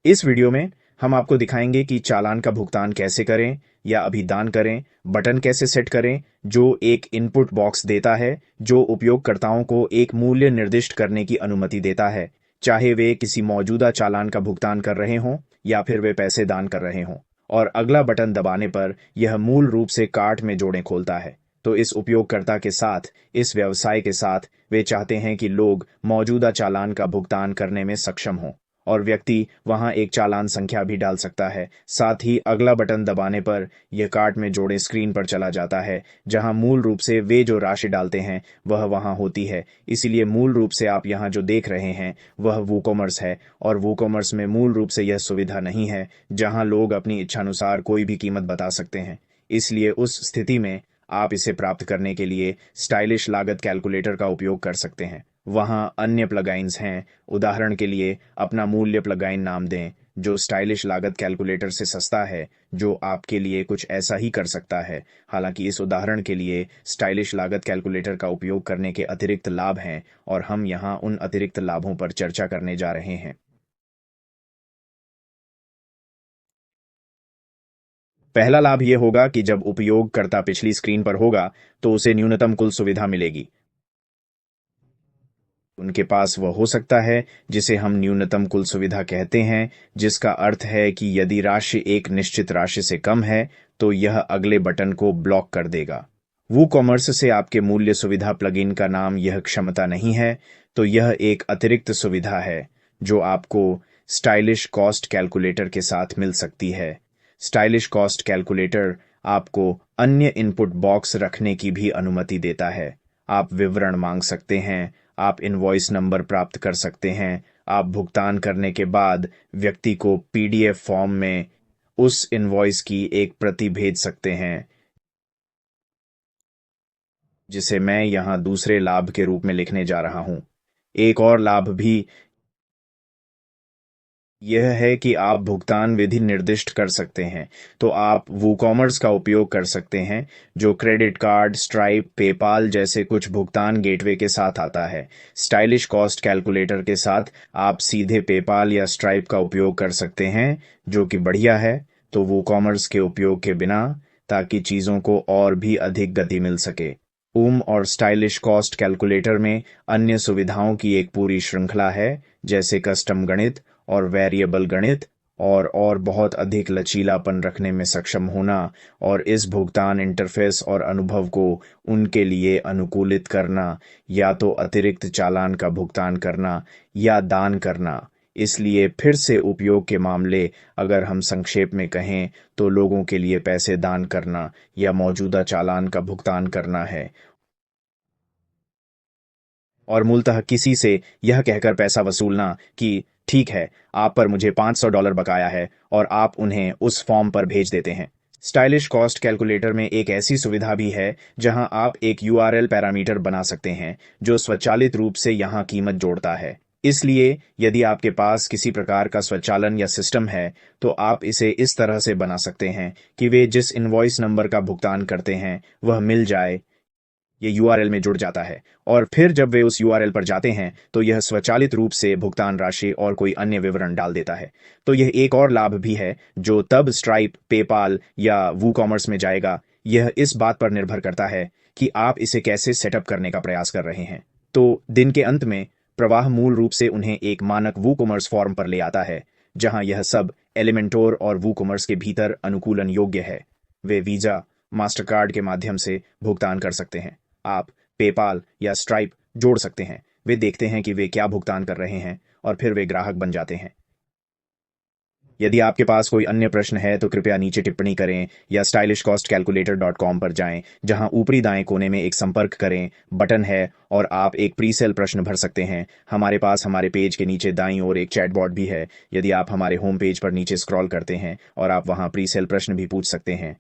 इस वीडियो में हम आपको दिखाएंगे कि चालान का भुगतान कैसे करें या अभिदान करें, बटन कैसे सेट करें जो एक इनपुट बॉक्स देता है जो उपयोगकर्ताओं को एक मूल्य निर्दिष्ट करने की अनुमति देता है, चाहे वे किसी मौजूदा चालान का भुगतान कर रहे हों या फिर वे पैसे दान कर रहे हों। और अगला बटन दबाने पर यह मूल रूप से कार्ट में जोड़ें खोलता है। तो इस उपयोगकर्ता के साथ, इस व्यवसाय के साथ, वे चाहते हैं कि लोग मौजूदा चालान का भुगतान करने में सक्षम हों और व्यक्ति वहां एक चालान संख्या भी डाल सकता है। साथ ही अगला बटन दबाने पर यह कार्ट में जोड़े स्क्रीन पर चला जाता है, जहां मूल रूप से वे जो राशि डालते हैं वह वहां होती है। इसीलिए मूल रूप से आप यहां जो देख रहे हैं वह वूकॉमर्स है, और वूकॉमर्स में मूल रूप से यह सुविधा नहीं है जहां लोग अपनी इच्छानुसार कोई भी कीमत बता सकते हैं। इसलिए उस स्थिति में आप इसे प्राप्त करने के लिए स्टाइलिश लागत कैलकुलेटर का उपयोग कर सकते हैं। वहाँ अन्य प्लगइन्स हैं। उदाहरण के लिए अपना मूल्य प्लगइन नाम दें जो स्टाइलिश लागत कैलकुलेटर से सस्ता है, जो आपके लिए कुछ ऐसा ही कर सकता है। हालांकि इस उदाहरण के लिए स्टाइलिश लागत कैलकुलेटर का उपयोग करने के अतिरिक्त लाभ हैं और हम यहाँ उन अतिरिक्त लाभों पर चर्चा करने जा रहे हैं। पहला लाभ यह होगा कि जब उपयोगकर्ता पिछली स्क्रीन पर होगा तो उसे न्यूनतम कुल सुविधा मिलेगी। उनके पास वह हो सकता है जिसे हम न्यूनतम कुल सुविधा कहते हैं, जिसका अर्थ है कि यदि राशि एक निश्चित राशि से कम है तो यह अगले बटन को ब्लॉक कर देगा। वूकॉमर्स से आपके मूल्य सुविधा प्लगइन का नाम यह क्षमता नहीं है, तो यह एक अतिरिक्त सुविधा है जो आपको स्टाइलिश कॉस्ट कैलकुलेटर के साथ मिल सकती है। स्टाइलिश कॉस्ट कैलकुलेटर आपको अन्य इनपुट बॉक्स रखने की भी अनुमति देता है। आप विवरण मांग सकते हैं, आप इनवॉइस नंबर प्राप्त कर सकते हैं, आप भुगतान करने के बाद व्यक्ति को पीडीएफ फॉर्म में उस इनवॉइस की एक प्रति भेज सकते हैं, जिसे मैं यहां दूसरे लाभ के रूप में लिखने जा रहा हूं। एक और लाभ भी यह है कि आप भुगतान विधि निर्दिष्ट कर सकते हैं। तो आप वूकॉमर्स का उपयोग कर सकते हैं जो क्रेडिट कार्ड, स्ट्राइप, पेपाल जैसे कुछ भुगतान गेटवे के साथ आता है। स्टाइलिश कॉस्ट कैलकुलेटर के साथ आप सीधे पेपाल या स्ट्राइप का उपयोग कर सकते हैं, जो कि बढ़िया है। तो वूकॉमर्स के उपयोग के बिना, ताकि चीज़ों को और भी अधिक गति मिल सके। और स्टाइलिश कॉस्ट कैलकुलेटर में अन्य सुविधाओं की एक पूरी श्रृंखला है, जैसे कस्टम गणित और वेरिएबल गणित, और बहुत अधिक लचीलापन रखने में सक्षम होना, और इस भुगतान इंटरफेस और अनुभव को उनके लिए अनुकूलित करना, या तो अतिरिक्त चालान का भुगतान करना या दान करना। इसलिए फिर से उपयोग के मामले, अगर हम संक्षेप में कहें तो लोगों के लिए पैसे दान करना या मौजूदा चालान का भुगतान करना है, और मूलतः किसी से यह कहकर पैसा वसूलना कि ठीक है, आप पर मुझे $500 बकाया है, और आप उन्हें उस फॉर्म पर भेज देते हैं। स्टाइलिश कॉस्ट कैलकुलेटर में एक ऐसी सुविधा भी है जहां आप एक यूआरएल पैरामीटर बना सकते हैं जो स्वचालित रूप से यहां कीमत जोड़ता है। इसलिए यदि आपके पास किसी प्रकार का स्वचालन या सिस्टम है तो आप इसे इस तरह से बना सकते हैं कि वे जिस इनवॉइस नंबर का भुगतान करते हैं वह मिल जाए, ये यूआरएल में जुड़ जाता है, और फिर जब वे उस यूआरएल पर जाते हैं तो यह स्वचालित रूप से भुगतान राशि और कोई अन्य विवरण डाल देता है। तो यह एक और लाभ भी है जो तब स्ट्राइप, पेपाल या वूकॉमर्स में जाएगा। यह इस बात पर निर्भर करता है कि आप इसे कैसे सेटअप करने का प्रयास कर रहे हैं। तो दिन के अंत में प्रवाह मूल रूप से उन्हें एक मानक वूकॉमर्स फॉर्म पर ले आता है, जहां यह सब एलिमेंटोर और वूकॉमर्स के भीतर अनुकूलन योग्य है। वे वीजा, मास्टरकार्ड के माध्यम से भुगतान कर सकते हैं। आप पेपाल या स्ट्राइप जोड़ सकते हैं। वे देखते हैं कि वे क्या भुगतान कर रहे हैं और फिर वे ग्राहक बन जाते हैं। यदि आपके पास कोई अन्य प्रश्न है तो कृपया नीचे टिप्पणी करें या stylishcostcalculator.com पर जाएं, जहां ऊपरी दाएं कोने में एक संपर्क करें बटन है और आप एक प्री-सेल प्रश्न भर सकते हैं। हमारे पास हमारे पेज के नीचे दाईं ओर एक चैटबॉट भी है। यदि आप हमारे होम पेज पर नीचे स्क्रॉल करते हैं और आप वहां प्री-सेल प्रश्न भी पूछ सकते हैं।